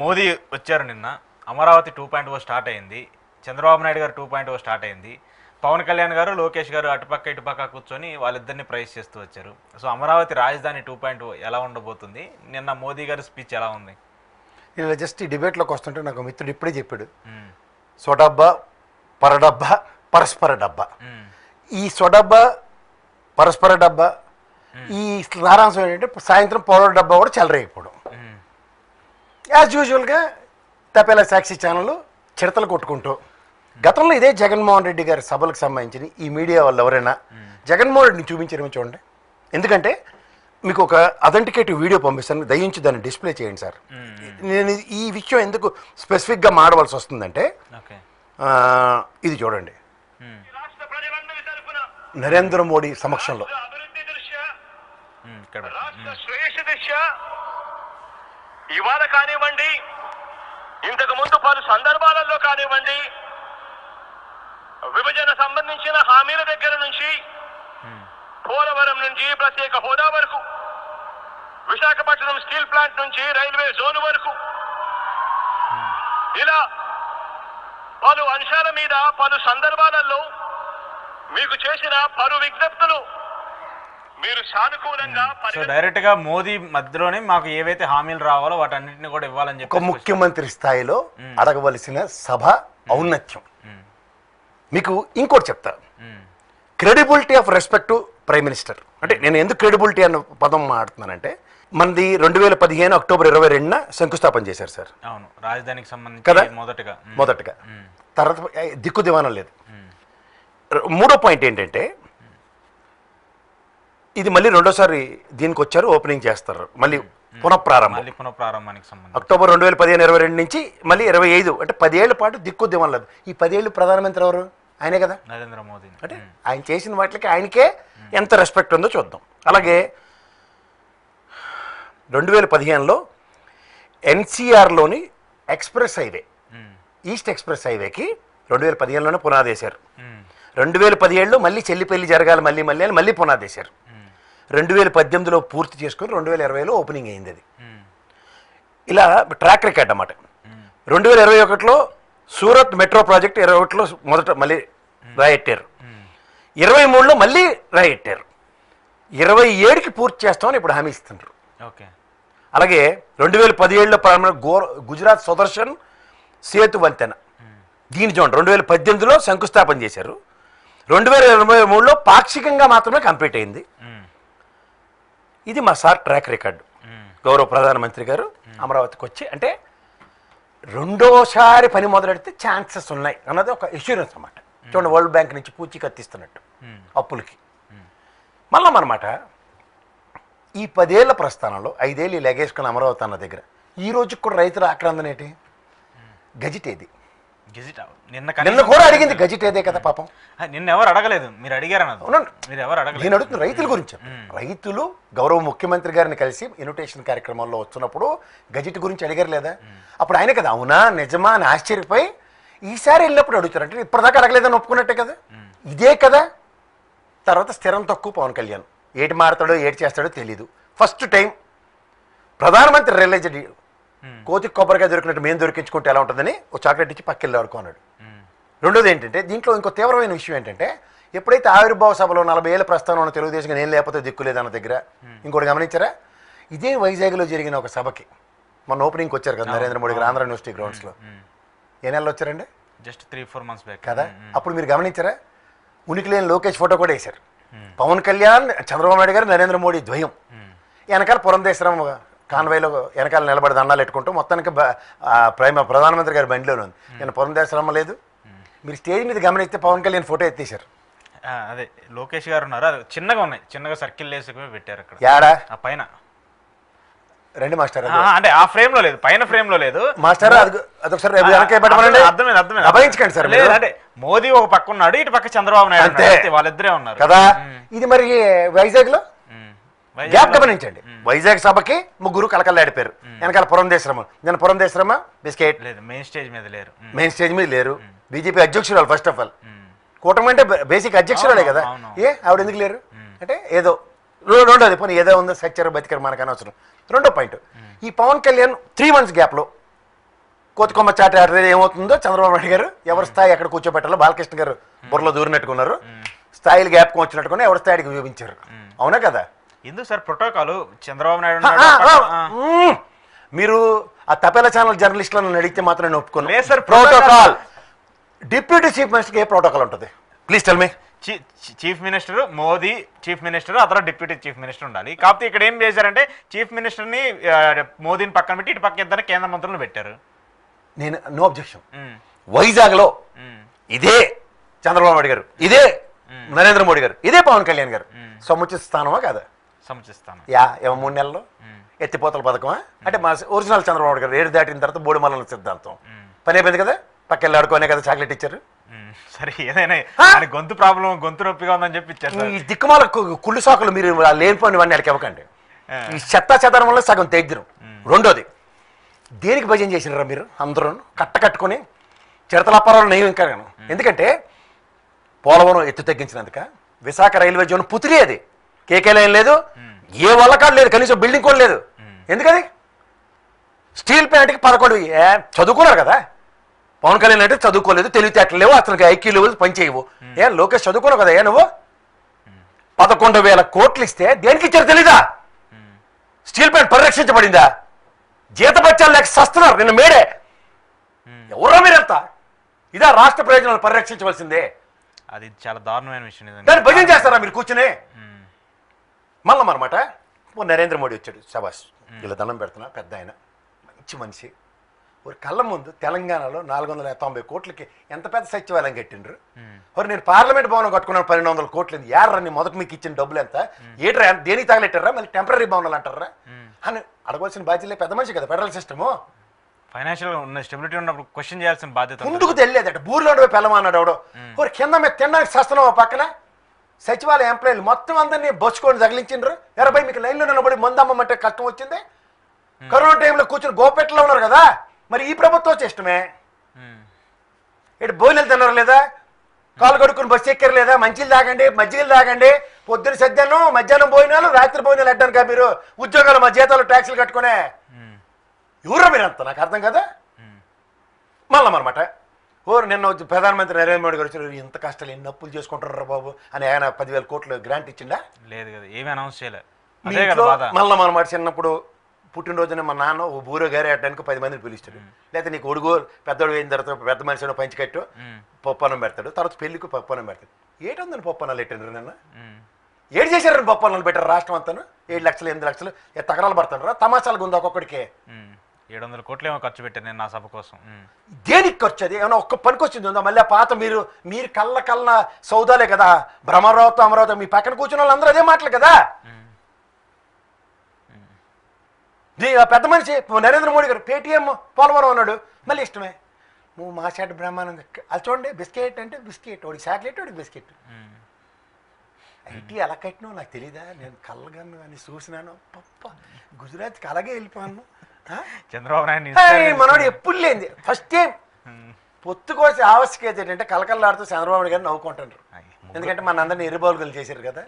మోదీ వచ్చారు నిన్న. అమరావతి 2.0 స్టార్ట్ అయింది. చంద్రబాబు నాయుడు గారు 2.0 స్టార్ట్ అయింది. పవన్ కళ్యాణ్ గారు, లోకేష్ గారు అటుపక్క ఇటుపక్క కూర్చొని వాళ్ళిద్దరిని ప్రైజ్ చేస్తూ వచ్చారు. సో అమరావతి రాజధాని 2.0 ఎలా ఉండబోతుంది? నిన్న మోదీ గారి స్పీచ్ ఎలా ఉంది? నేను జస్ట్ ఈ డిబేట్లోకి వస్తుంటే నాకు మిత్రుడు ఇప్పుడే చెప్పాడు, సొడబ్బా పరడబ్బా పరస్పర డబ్బా. ఈ సొడబ్బా పరస్పర డబ్బా ఈ సారాంశం ఏంటంటే సాయంత్రం పౌడర్ డబ్బా కూడా చెలరేగిపోవడం. యాజ్ యూజువల్గా తపేలా సాక్షి ఛానల్ చిడతలు కొట్టుకుంటూ గతంలో ఇదే జగన్మోహన్ రెడ్డి గారి సభలకు సంబంధించి ఈ మీడియా వాళ్ళు ఎవరైనా జగన్మోహన్ రెడ్డిని చూపించారేమో చూడండి. ఎందుకంటే మీకు ఒక అథెంటికేటివ్ వీడియో పంపిస్తాను, దయించి దాన్ని డిస్ప్లే చేయండి సార్. నేను ఈ విషయం ఎందుకు స్పెసిఫిక్గా మాడవలసి వస్తుందంటే ఇది చూడండి. నరేంద్ర మోడీ సమక్షంలో ఇవాళ కానివ్వండి, ఇంతకు ముందు పలు సందర్భాలలో కానివ్వండి, విభజన సంబంధించిన హామీల దగ్గర నుంచి, పోలవరం నుంచి ప్రత్యేక హోదా వరకు, విశాఖపట్నం స్టీల్ ప్లాంట్ నుంచి రైల్వే జోన్ వరకు, ఇలా పలు అంశాల మీద పలు సందర్భాలలో మీకు చేసిన పలు విజ్ఞప్తులు మీరు సానుకూలంగా డైరెక్ట్ గా మోదీ మధ్యలోనే మాకు ఏవైతే హామీలు రావాలో వాటన్నిటిని కూడా ఇవ్వాలని చెప్పి ఒక ముఖ్యమంత్రి స్థాయిలో అడగవలసిన సభ ఔన్నత్యం. మీకు ఇంకోటి చెప్తా, credibility of respect to prime minister. అంటే నేను ఎందుకు క్రెడిబిలిటీ అన్న పదం మాట్లాడుతున్నానంటే, మనది 2015 అక్టోబర్ 22న శంకుస్థాపన చేశారు సార్. అవును, రాజధానికి సంబంధించి కదా మొదటగా. తర్వాత దిక్కు దివానం లేదు. మూడో పాయింట్ ఏంటంటే, ఇది మళ్ళీ రెండోసారి దీనికి వచ్చారు, ఓపెనింగ్ చేస్తారు, మళ్ళీ పునఃప్రారంభానికి సంబంధించి అక్టోబర్ 2015-22 నుంచి మళ్ళీ 25 అంటే 10 ఏళ్ల పాటు దిక్కు దివానం లేదు. ఈ 10 ఏళ్ళు ప్రధానమంత్రి ఎవరు? ఆయనే కదా, నరేంద్ర మోదీ. అంటే ఆయన చేసిన వాటికి ఆయనకే ఎంత రెస్పెక్ట్ ఉందో చూద్దాం. అలాగే 2015లో ఎన్సీఆర్లోని ఎక్స్ప్రెస్ హైవే, ఈస్ట్ ఎక్స్ప్రెస్ హైవేకి 2015లోనే పునాదేశారు. 2017లో మళ్ళీ చెల్లిపెల్లి జరగాలి మళ్ళీ అని మళ్ళీ పునాదేశారు. 2018లో పూర్తి చేసుకుని 2020లో ఓపెనింగ్ అయింది. అది ఇలా ట్రాక్ రికార్డ్ అన్నమాట. 2021లో సూరత్ మెట్రో ప్రాజెక్ట్ 21లో మొదట మళ్ళీ రాయెట్టారు. 23లో మళ్ళీ రాయెట్టారు. 27కి పూర్తి చేస్తామని ఇప్పుడు హామీ ఇస్తున్నారు. ఓకే. అలాగే 2017లో గుజరాత్ సుదర్శన్ సేతు వంతెన, దీని చూడండి 2018లో శంకుస్థాపన చేశారు. 2023లో పాక్షికంగా మాత్రమే కంప్లీట్ అయింది. ఇది మా సార్ ట్రాక్ రికార్డు. గౌరవ ప్రధానమంత్రి గారు అమరావతికి వచ్చి, అంటే రెండోసారి పని మొదలెడితే ఛాన్సెస్ ఉన్నాయి అన్నది ఒక ఇన్సూరెన్స్ అన్నమాట. చూడండి, వరల్డ్ బ్యాంక్ నుంచి పూచి కత్తిస్తున్నట్టు అప్పులకి. మళ్ళీ అన్నమాట ఈ 10 ఏళ్ల ప్రస్థానంలో 5 ఏళ్ళు లగేసుకుని అమరావతి అన్న దగ్గర ఈ రోజుకి కూడా రైతుల ఆక్రందన ఏంటి? గజిట్ ఏది? నిన్న కూడా అడిగింది గజిట్ ఏదే కదా పాపం. నిన్న ఎవరు అడగలేదు, మీరు అడిగారు. నేను అడుగుతున్న రైతుల గురించి. రైతులు గౌరవ ముఖ్యమంత్రి గారిని కలిసి ఇన్విటేషన్ కార్యక్రమాల్లో వస్తున్నప్పుడు గజిట్ గురించి అడిగారు లేదా? అప్పుడు ఆయన కదా అవునా నిజమా అని ఆశ్చర్యపోయి ఈసారి వెళ్ళినప్పుడు అడుగుతారు. అంటే ఇప్పటిదాకా అడగలేదని ఒప్పుకున్నట్టే కదా, ఇదే కదా. తర్వాత స్థిరం తక్కువ పవన్ కళ్యాణ్, ఏటి మాడతాడో ఏటి చేస్తాడో తెలీదు. ఫస్ట్ టైం ప్రధానమంత్రి రియలైజ్డ్ కోతికి కొబ్బరికాయ దొరికినట్టు మేము దొరికించుకుంటే ఎలా ఉంటుందని ఒక చాక్లెట్ ఇచ్చి పక్కెళ్ళి ఆడుకున్నాడు. రెండోది ఏంటంటే, దీంట్లో ఇంకో తీవ్రమైన విషయం ఏంటంటే, ఎప్పుడైతే ఆవిర్భావ సభలో 40 ఏళ్ల ప్రస్థానం ఉన్న తెలుగుదేశం నేను లేకపోతే దిక్కులేదన్న దగ్గర ఇంకోటి గమనించారా? ఇదే వైజాగ్లో జరిగిన ఒక సభకి మొన్న ఓపెనింగ్కి వచ్చారు కదా నరేంద్ర మోడీ గారు, ఆంధ్ర యూనివర్సిటీ గ్రౌండ్స్లో. ఏ నెలలో వచ్చారండి? జస్ట్ 3-4 months బ్యాక్ కదా. అప్పుడు మీరు గమనించారా? ఉనికి లేని లోకేష్ ఫోటో కూడా వేశారు. పవన్ కళ్యాణ్, చంద్రబాబు నాయుడు గారు, నరేంద్ర మోడీ ద్వయం వెనకాల పురంధేశ్వరం కాన్వాయ్లో వెనకాల నిలబడి దండాలు పెట్టుకుంటూ మొత్తానికి ప్రధానమంత్రి గారి బండిలోనే ఉంది. నేను పురంధేశ్వరమ్మ లేదు. మీరు స్టేజ్ మీద గమనిస్తే పవన్ కళ్యాణ్ ఫోటో ఎత్తేసారు. అదే లోకేష్ గారు ఉన్నారు, అది చిన్నగా ఉన్నాయి, చిన్నగా సర్కిల్ వేసుకుని పెట్టారు అక్కడ. యాడా ఆ పైన రండి మాస్టర్, అంటే ఆ ఫ్రేమ్ లో లేదు, పైన ఫ్రేమ్ లో లేదు మాస్టర్. అదొకసారి అర్థమైంది సార్. అంటే మోదీ ఒక పక్క ఉన్నాడు, ఇటు పక్క చంద్రబాబు నాయుడు, వాళ్ళిద్దరే ఉన్నారు కదా. ఇది మరి వైజాగ్ లో గ్యాప్ గమనించండి. వైజాగ్ సభకి ముగ్గురు కలకల్లాడిపోయారు. వెనకాల పురంధేశ్వరమ్మ, నేను పురంధేశ్వరమ్మ బిస్కెట్ లేదు, మెయిన్ స్టేజ్ మీద లేరు. మెయిన్ స్టేజ్ మీద లేరు. బీజేపీ అధ్యక్షురాలు ఫస్ట్ ఆఫ్ ఆల్, కూటమి అంటే బేసిక్ అధ్యక్షురాలే కదా. ఆవిడ ఎందుకు లేరు అంటే ఏదో రెండోది పోనీ ఏదో ఉందో సచ్చారు బతికారు మనకు అనవసరం. రెండో పాయింట్, ఈ పవన్ కళ్యాణ్ 3 months గ్యాప్లో కోతికొమ్మ చాట ఆడితే ఏమవుతుందో చంద్రబాబు నాయుడు గారు ఎవరి స్థాయి ఎక్కడ కూర్చోబెట్టాలో బాలకృష్ణ గారు బుర్రలో దూరినట్టుకున్నారు, స్థాయిలు జ్ఞాపకం వచ్చినట్టుకుని ఎవరి స్థాయికి చూపించారు. అవునా కదా? ఎందుకు సార్ ప్రోటోకాల్ చంద్రబాబు నాయుడు మీరు ఆ తపేల ఛానల్ జర్నలిస్టులను అడిగితే మాత్రం నేను ఒప్పుకోను. లేదు సార్, ప్రోటోకాల్ డిప్యూటీ చీఫ్ మినిస్టర్కి ఏ ప్రోటోకాల్ ఉంటుంది? Please tell me. Chief minister Modi, chief minister అతను డిప్యూటీ చీఫ్ మినిస్టర్ ఉండాలి. కాకపోతే ఇక్కడ ఏం చేశారంటే చీఫ్ మినిస్టర్ని మోదీని పక్కన పెట్టి ఇటు పక్క ఇద్దరు కేంద్ర మంత్రులను పెట్టారు. నేను నో అబ్జెక్షన్. వైజాగ్లో ఇదే చంద్రబాబు నాయుడు గారు, ఇదే నరేంద్ర మోడీ గారు, ఇదే పవన్ కళ్యాణ్ గారు సముచిత స్థానమా కాదా? సముచిస్తాను. ఏమో 3 నెలల్లో ఎత్తిపోతల పథకమా అంటే మా ఒరిజినల్ చంద్రబాబు గారు ఏడు దాటిన తర్వాత బోడిమల్లల సిద్ధాంతం పని అయిపోయింది కదా, పక్కన ఆడుకోనే కదా చాక్లెట్ ఇచ్చారు. సరే ఏదైనా గొంతు ప్రాబ్లం, గొంతు నొప్పిగా ఉందని చెప్పి ఇచ్చారు. ఈ దిక్కుమాల కుళ్ళు సాకులు మీరు లేనిపోయినవన్నీ అడిగి ఇవ్వకండి. ఈ చెత్తా చెదరం వల్ల సగం తెగ్గిరం. రెండోది, దేనికి భజన చేసినారా మీరు అందరూ కట్టుకొని చిరతలప్పారాలు నెయ్యి ఇంకా. ఎందుకంటే పోలవరం ఎత్తు తగ్గించినందుక, విశాఖ రైల్వే జోన్ పుతిరి, అది కేకే లైన్ లేదు, ఏ వల్లకాడు లేదు, కనీసం బిల్డింగ్ కూడా లేదు. ఎందుకది? స్టీల్ ప్లాంట్కి 11 చదువుకున్నారు కదా. పవన్ కళ్యాణ్ అంటే చదువుకోలేదు, తెలివితేటలు లేవు, అతనికి ఐక్యూ లెవెల్స్ పనిచేయవు. లోకేష్ చదువుకున్నావు కదా నువ్వు? 11,000 కోట్లు ఇస్తే దేనికి ఇచ్చారు తెలీదా? Steel plant పరిరక్షించబడిందా? జీతపత్యాలు లేక సస్తున్నారు నిన్న మేడే. ఎవరో మీరంతా ఇదా రాష్ట్ర ప్రయోజనాలు పరిరక్షించవలసిందే? అది చాలా దారుణమైన విషయం. దాన్ని భజన చేస్తారా మీరు కూర్చుని? మళ్ళీ అనమాట నరేంద్ర మోడీ వచ్చాడు, శబాష్, ఇలా దండం పెడుతున్నా, పెద్ద ఆయన, మంచి మనిషి. ఒక కళ్ళ ముందు తెలంగాణలో 490 కోట్లకి ఎంత పెద్ద సచివాలయం కట్టిండ్రు. మరి నేను పార్లమెంట్ భవనం కట్టుకున్నాను 1200 కోట్లు. ఏర్రని మొదటి మీకు ఇచ్చిన డబ్బులు ఎంత? ఏట్రా దేనికి తగలెట్టారా? మళ్ళీ టెంపరీ భవనాలు అంటారా అని అడగవలసిన బాధ్యత పెద్ద మనిషి కదా ఫెడరల్ సిస్టము. ఫైనాన్షియల్ ఉన్న స్టెబిలిటీ ఉన్నప్పుడు క్వశ్చన్ చేయాల్సిన బాధ్యత ముందుకు తెలియదట. బూర్లో పెళ్ళమన్నాడు ఎవడో. ఒక కింద మీద తినడానికి సస్తున్నావు పక్కన సచివాలయ ఎంప్లాయీలు మొత్తం అందరినీ బొచ్చుకొని తగిలించిండ్రు. 20 మీకు లైన్లో నిలబడి మందమ్మంటే కష్టం వచ్చింది. కరోనా టైంలో కూర్చొని గోపెట్లో ఉన్నారు కదా. మరి ఈ ప్రభుత్వం చేష్టమే. ఇటు భోజనాలు తిన్నారు లేదా, కాలు కడుక్కుని బస్సు ఎక్కారు లేదా, మంచిలు తాగండి, మజ్జిగలు తాగండి, పొద్దున సద్యాను మధ్యాహ్నం భోజనాలు, రాత్రి భోజనాలు అడ్డాను కదా మీరు. ఉద్యోగాలు మా జీతాలు ట్యాక్సులు కట్టుకునే ఎవరో మీరంతా నాకు అర్థం కదా. మళ్ళీ అనమాట నిన్న ప్రధానమంత్రి నరేంద్ర మోడీ గారు వచ్చారు. ఇంత కష్టాలు ఎన్ని అప్పులు చేసుకుంటారు బాబు అని ఆయన 10,000 కోట్లు గ్రాంట్ ఇచ్చిండా? లేదు కదా, ఏమీ అనౌన్స్ చేయలేదు. మళ్ళీ అనమాట చిన్నప్పుడు పుట్టినరోజున మా నాన్న ఓ బూరో గారి ఆడడానికి 10 మందిని పిలుస్తాడు. లేకపోతే నీకు ఒడుగు పెద్దోడు అయిన తర్వాత పెద్ద మనిషి పంచికట్టు పప్పన్నం పెడతాడు. తర్వాత పెళ్లికి పప్పన్నం పెడతాడు. ఏటుందని పప్పన్నాలు పెట్టారు నిన్న? ఏడు చేశారని పప్పన్నాలు పెట్టారు రాష్ట్రం అంతాను. 7 లక్షలు 8 లక్షలు తగరాలు పడతాడు. తమాషాలు ఉంది ఒక్కొక్కడికే. 700 కోట్లు ఏమో ఖర్చు పెట్టాను నేను నా సభ కోసం. దేనికి ఖర్చు? అది ఏమన్నా ఒక్క పనికి వచ్చింది ఉందా? మళ్ళీ ఆ పాత మీరు కళ్ళ సౌదాలే కదా. భ్రమరావతి అమరావతి మీ పక్కన కూర్చున్న వాళ్ళందరూ అదే మాటలు కదా. పెద్ద మనిషి నరేంద్ర మోడీ గారు పేటీఎం పోలవరం అన్నాడు. మళ్ళీ ఇష్టమే నువ్వు మా షాట్ బ్రహ్మానంద అది చూడండి. బిస్కెట్ అంటే బిస్కెట్, వాడికి చాక్లెట్, వాడికి బిస్కెట్. ఐటీ ఎలా కట్టినావు నాకు తెలీదా? నేను కళ్ళగాను అని చూసినాను. పప్ప గుజరాత్కి అలాగే వెళ్ళిపోయాను. చంద్రబాబు నాయుడు మనోడు ఎప్పుడు లేనిది ఫస్ట్ టైం పొత్తుకోసి ఆవశ్యకత ఏంటంటే కలకల్లాడుతూ చంద్రబాబు నాయుడు గారు నవ్వుకుంటారు. ఎందుకంటే మన అందరినీ ఎర్రిబాలుగులు చేశారు కదా.